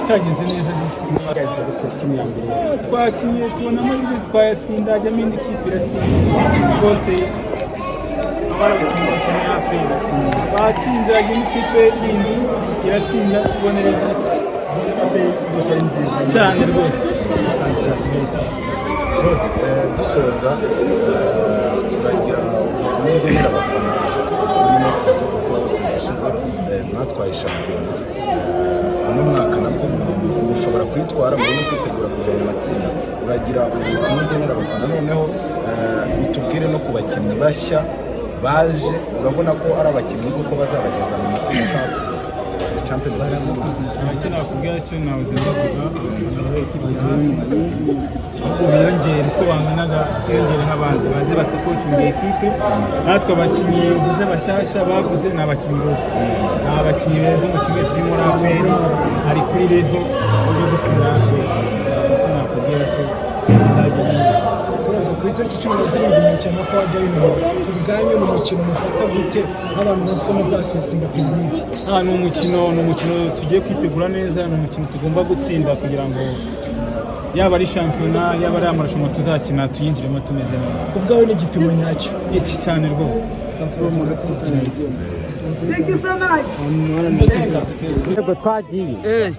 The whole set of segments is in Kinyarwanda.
tutagenze neza z'agaze gutuma yambere twakinye tubona amahirwe twayatsinda ajyamo indi kipe iratsinda rwose abaratsinda bose ni aperi batsinze ajyamo ikipe yindi iratsinda tubona neza cyane rwose dusoza turagira ubutumwa ngenera abafana muri mesi z'uko zose zishize mwatwaye shampiyona uno mwaka nabwo mushobora kwitwara muri no kwitegura kujya mu matsinda uragira ubutumwa ngenera abafana noneho bitubwire no ku bakinnyi bashya baje urabona ko ari abakinnyi kuko bazabageza mu matsinda Champions League icyo nakubwira cyo nawe uzavuga biyongera uko banganaga biyongera nk'abandi baze basapotinga ekipe natwe abakinnyi uvuze bashyashya baguze ni abakinnyi bose ni abakinnyi beza umukinnyi wese uri muri aperi ari kuri revo yo gukinira aperi icyo nakubwira cyo bizagenda ku itariki 17 umukino kwa Dynamos tubiganye mu mukino mufata gute abantu bazi ko muzafesinga piramide ni umukino tugiye kwitegura neza ni umukino tugomba gutsinda kugira ngo yaba ari shampiyona yaba ari amarushanwa tuzakina tuyinjiremo tumeze neza ubwawe n'igipimo nyacyo iki cyane rwose Thank you so much. Yego twagiye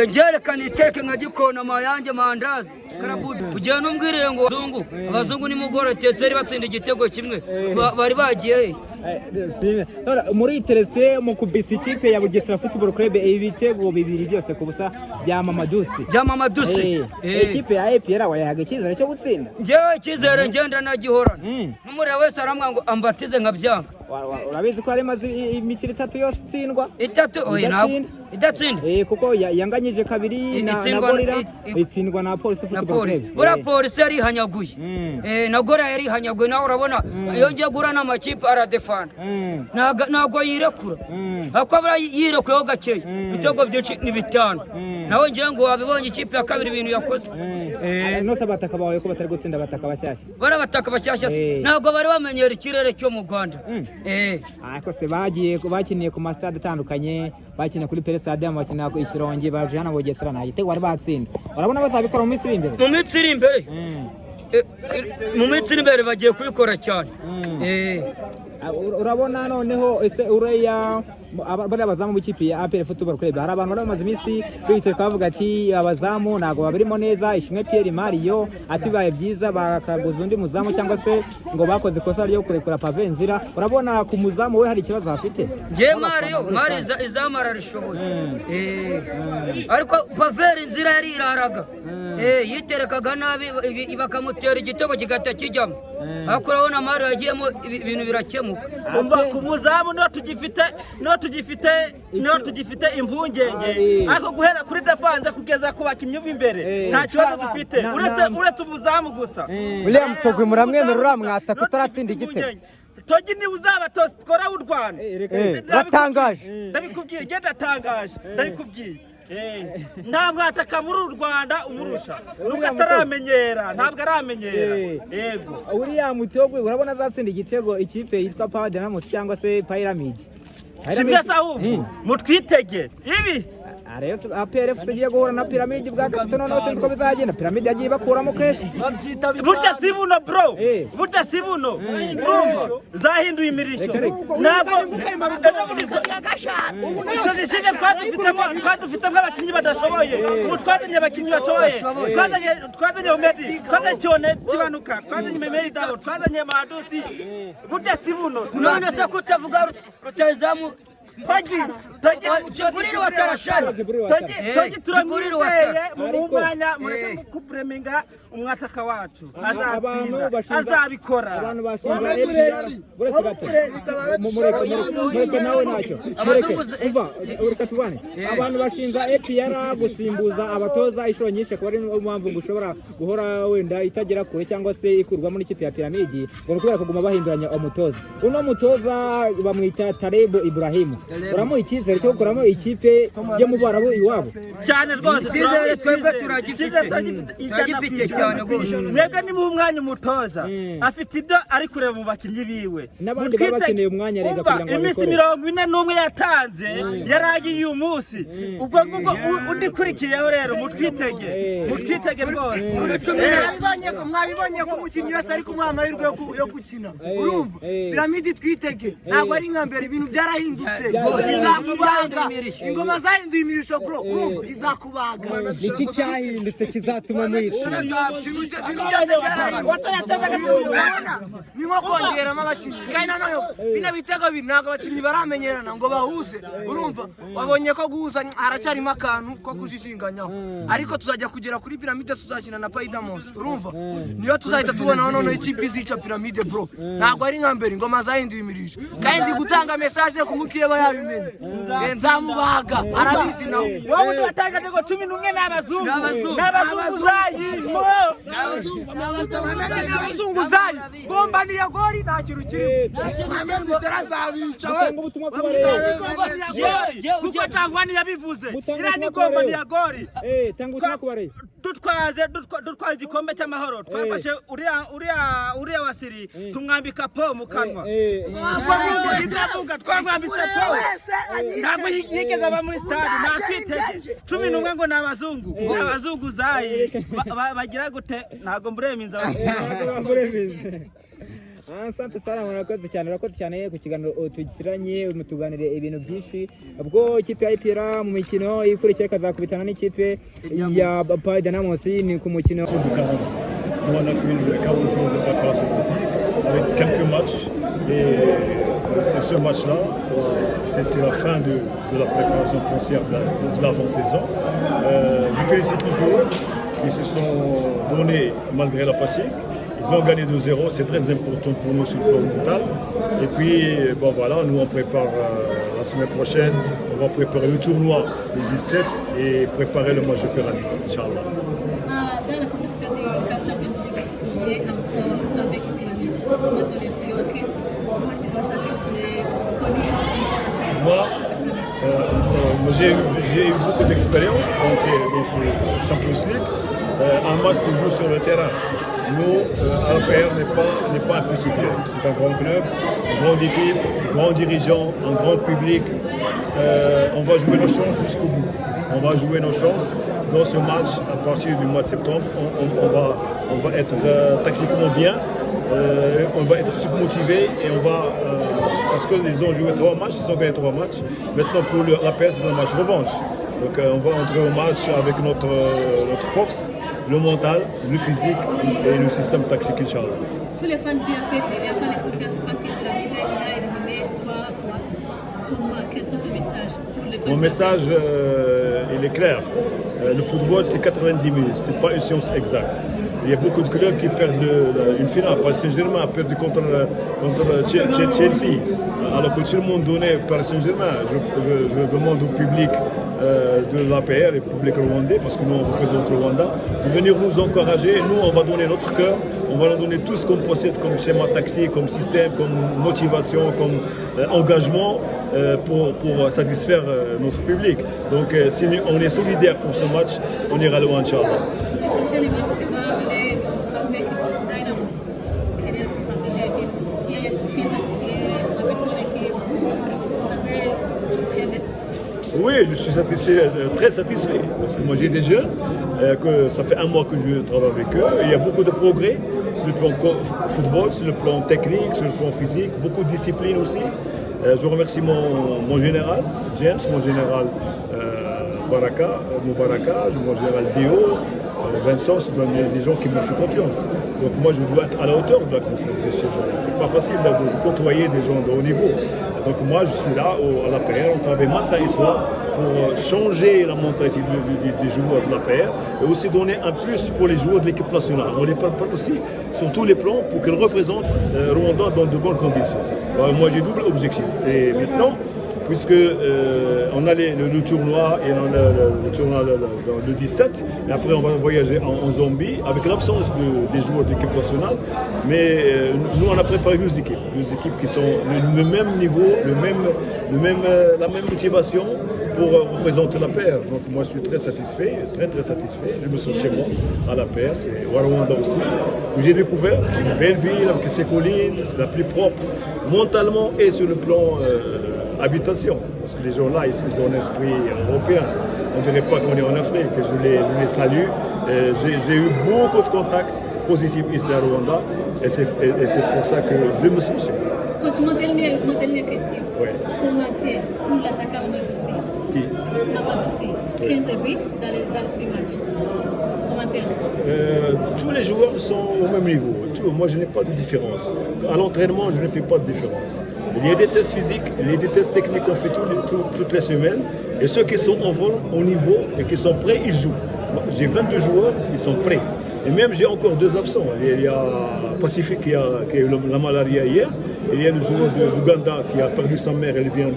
Ngerekana iteke nka gikona mayange mandazi karabudi kugira numbwirire ngo abazungu nimugoro tetseri batsinda igitego kimwe bari bagiye muri interese mu kubisa ikipe ya Bugesera Football Club ibitego bibiri byose ku busa bya Mamadusi ikipe ya APR wayahaga icyizere cyo gutsinda ngewe icyizere ngenda nagihorana n'umure wese aramwa ngo ambatize nkabyanga urabizi ko ari maze imikino 3 yose itsindwa idatsinda kuko yanganyije kabiri na Gorira itsindwa na Police Football Club bura Police yari hanyaguye na Gorira yari hanyaguye nawe urabona iyo ngiye gura n'amakipe aradefana ntabwo yirekura ako abara yirekuyeho gakeya ibitego byinshi ni 5 nawe ngiye ngo wabibonye ikipe ya kabiri ibintu yakoze nose abataka bawe ko batari gutsinda abataka bashyashya barabataka bashyashya ntabwo bari bamenyera ikirere cyo mu Rwanda ariko se bakiniye ku mastade atandukanye bakina kuri Peresade bakina ku Ishirongi baje hano Bugesera nta gitego bari batsinda urabona bazabikora mu minsi iri imbere mu minsi iri imbere bagiye kubikora cyane urabona noneho ese ureya bari abazamu b'ikipe ya APR Football Club hari abantu bari bamaze iminsi bihiteka bavuga ati abazamu ntabwo babirimo neza Ishimwe Pierre Mario ati baye byiza bakaguza undi muzamu cyangwa se ngo bakoze ikosa ryo kurekura Pave Nzira urabona ku muzamu we hari ikibazo afite ngiye Mario izamara rishoboye ariko Pave Nzira yari iraraga yiterekaga nabi bakamutera igitego kigata kijyamo ariko urabona Mario yagiyemo ibintu birakemuka umva ku muzamu no tugifite impungenge ariko guhera kuri defanse kugeza ku bakinnyi b'imbere nta kibazo dufite uretse umuzamu gusa William Togwe muramwemera uramwata kutaratsinda igitego Togi ni uzaba toskora w'u Rwanda ratangaje ndabikubwiye ndabikubwiye nta mwataka muri u Rwanda umurusha nuko ataramenyera ntabwo aramenyera yego William Togwe urabona azatsinda igitego ikipe yitwa Power Dynamos cyangwa se Pyramid Shimya sahubu mutwitege ibi APR tugiye guhura na Pyramid bwa gatatu none uko bizagenda Pyramid yagiye bakuramo keshi burya sibuno bro burya sibuno zahinduye imirisho ntabwo sozishije twadufitemo abakinnyi badashoboye ubu twazanye abakinnyi bashoboye twazanye Omedi twazanye Cyone kibanuka twazanye Memeri Dabo twazanye Madusi burya sibuno none se kutavuga rutazamu Togi watarashari Togi turamwizeye mu mwanya mureke kupreminga umwataka wacu azabikora abantu bashinga mureke nawe ntacyo ureka tubane abantu bashinga APR gusimbuza abatoza inshuro nyinshi akaba ari mpamvu ngo ushobora guhora wenda itagera kure cyangwa se ikurwamo n'ikipe ya Pyramid ngo kubera kuguma bahinduranya umutoza uno mutoza bamwita Taleb Ibrahim uramuha icyizere cyo gukuramo ikipe yo mu Barabu iwabo cyane rwose icyizere twebwe turagifite cyane rwose. mwebwe nimuha umwanya umutoza afite ibyo ari kureba mu bakinnyi biwe. n'abandi baba bakeneye umwanya rega kugira ngo iminsi 41 yatanze yaragiye uyu munsi ubwo undi kurikiyeho rero mutwitege rwose. mwabibonye ko umukinnyi wese ari kumuha amahirwe yo gukina urumva piramide twitege ntabwo ari nka mbere ibintu byarahindutse izakubaga ingoma zahinduye imirisho bro urumva izakubaga niki cyahindutse kizatuma mwishima ni nko kongeramo abakinnyi kandi nanone bino bitego biri ntabwo abakinnyi baramenyerana ngo bahuze urumva wabonye ko guhuza haracyarimo akantu ko kujijinganyaho ariko tuzajya kugera kuri piramide tuzakina na Paidamos urumva niyo tuzahita tubona noneho ikipe izica piramide bro ntabwo ari nka mbere ingoma zahinduye imirisho kandi gutanga message ku mukeba yabimenye nzamubaga arabizi nawe wowe undi watangaje ngo 11 n'abazungu zayi gomba ni yagori nta kintu kiri Ahmed Serazabica we kuko Tangwani yabivuze ira ni gomba ni yagori tanga ubutumwa kubareye dutwara igikombe cy'amahoro twafashe uriya wasiri tumwambika po mu kanwa twamwambitse po ntabwo yigeze aba muri stade ntakwitege 11 ngo ni abazungu zayi bagira gute ntabwo mburemiza Asante sana murakoze cyane ku kiganiro tugiranye mutuganire ibintu byinshi ubwo ikipe ya IPR mu mikino ikurikira kazakubitana n'ikipe ya Paidamos ni ku mukino on a fait une 40 jours de préparation physique avec quelques matchs et c'est ce match-là, c'était la fin de la préparation foncière de l'avant-saison. Je félicite les joueurs qui se sont donnés malgré la fatigue. Ils ont gagné 2-0, c'est très important pour nous sur le plan mental. Et puis, bon voilà, nous on prépare la semaine prochaine, on va préparer le tournoi le 17 et préparer le match de Pyramide, Inch'Allah. Dans la compétition des CAF Champions League qui est encore avec Pyramide, moi, j'ai eu beaucoup d'expérience dans ce Champions League. Un match se joue sur le terrain. Nous, APR n'est pas un petit club, c'est un grand club, une grande équipe, grands dirigeants, un grand public. On va jouer nos chances jusqu'au bout. On va jouer nos chances dans ce match à partir du mois de septembre. On va être tactiquement bien, on va être submotivé et on va, parce qu'ils ont joué 3 matchs, ils ont gagné 3 matchs. Maintenant pour l'APR, c'est un match revanche. Donc on va entrer au match avec notre force, le mental, le physique et le système tactique, Inch'Allah. Tous les fans d'APR, il n'y a pas les confiances parce que Pyramide, il a éliminé 3 fois. Pour moi, quel sont tes messages pour les fans? Mon message, il est clair. Le football, c'est 90 minutes, ce n'est pas une science exacte. Il y a beaucoup de clubs qui perdent une finale. Paris Saint-Germain a perdu contre Chelsea. Alors que tout le monde donnait Paris Saint-Germain. Je demande au public de l'APR et au public rwandais, parce que nous on représente le Rwanda, de venir nous encourager. Nous, on va donner notre cœur, on va leur donner tout ce qu'on possède comme schéma tactique, comme système, comme motivation, comme engagement pour satisfaire notre public. Donc si on est solidaire pour ce match, on ira loin, Inch'Allah. Le prochain match avec Dynamos, quelle est la préparation de l'équipe? Tu es satisfait avec ton équipe? Vous avez très net. Oui, je suis satisfait, très satisfait, parce que moi j'ai des jeunes, que ça fait 1 mois que je travaille avec eux, et il y a beaucoup de progrès sur le plan football, sur le plan technique, sur le plan physique, beaucoup de discipline aussi. Je remercie mon général, James, mon général Moubaraka, mon général Dio, Vincent, ce sont des gens qui me font confiance. Donc moi je dois être à la hauteur de la confiance. C'est pas facile de côtoyer des gens de haut niveau. Donc moi je suis là à l'APR, on travaille matin et soir pour changer la mentalité des joueurs de l'APR et aussi donner un plus pour les joueurs de l'équipe nationale. On les prépare aussi sur tous les plans pour qu'ils représentent Rwanda dans de bonnes conditions. Alors, moi j'ai double objectif. Et maintenant, puisque on a le tournoi et on a le tournoi le 17, et après on va voyager en Zambie avec l'absence des joueurs d'équipe nationale, mais nous on a préparé deux équipes qui sont le même niveau, la même motivation pour représenter la paire. Donc moi je suis très satisfait, très satisfait. Je me sens chez moi à la paire, c'est au Rwanda aussi, que j'ai découvert. C'est une belle ville avec ses collines, c'est la plus propre mentalement et sur le plan habitation. Parce que les gens là, ils ont un esprit européen. On ne dirait pas qu'on est en Afrique. Je les salue. J'ai eu beaucoup de contacts positifs ici à Rwanda et c'est pour ça que je me sens chez moi. Coach, ma dernière question. Oui. Commentaire pour l'attaquant Amadouci. Qui? Amadouci. 15 buts dans ces matchs. Commentaire. Tous les joueurs sont au même niveau. Moi, je n'ai pas de différence. À l'entraînement, je ne fais pas de différence. Il y a des tests physiques, il y a des tests techniques qu'on fait toutes les semaines. Et ceux qui sont en forme, au niveau et qui sont prêts, ils jouent. J'ai 22 joueurs, ils sont prêts. Et même j'ai encore 2 absents. Il y a Pacifique qui a eu la malaria hier. Il y a le joueur d'Ouganda qui a perdu sa mère. Il vient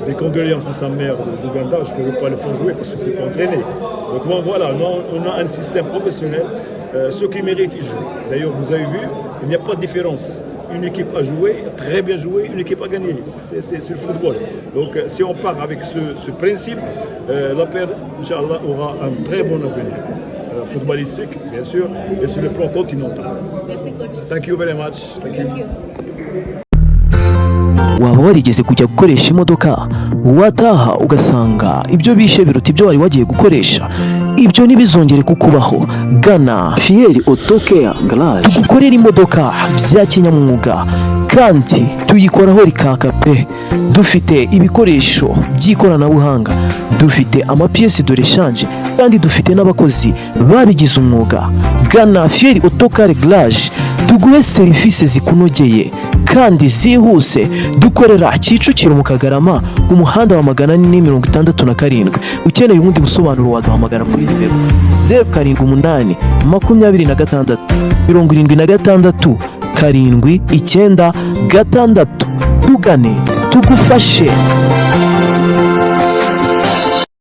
des condoléances de sa mère d'Ouganda. Je ne peux pas le faire jouer parce que c'est pas entraîné. Donc bon, voilà, on a un système professionnel. Ceux qui méritent, ils jouent. D'ailleurs, vous avez vu, il n'y a pas de différence. Une équipe a joué, très bien joué, une équipe a gagné. C'est le football. Donc si on part avec ce principe, la paire, Inch'Allah, aura un très bon avenir. Footballistique, bien sûr, et sur le plan continental. Merci, coach. Thank you very much. Thank you. waba warigeze kujya gukoresha imodoka wataha ugasanga ibyo bishe biruta ibyo wari wagiye gukoresha? Ibyo ntibizongere kukubaho. Gana Fieri Auto Care Garage tugukorera imodoka bya kinyamwuga kandi tuyikoraho rikaka pe. Dufite ibikoresho by'ikoranabuhanga, dufite amapiyesi de rechange kandi dufite n'abakozi babigize umwuga. Gana Fieri Auto Care Garage tuguhe serivisi zikunogeye kandi zihuse. Dukorera Kicukiro mu Kagarama ku muhanda wa 467. Ukeneye ubundi busobanuro waduhamagara kuri nimero 078 26 76 79 6. Tugane tugufashe.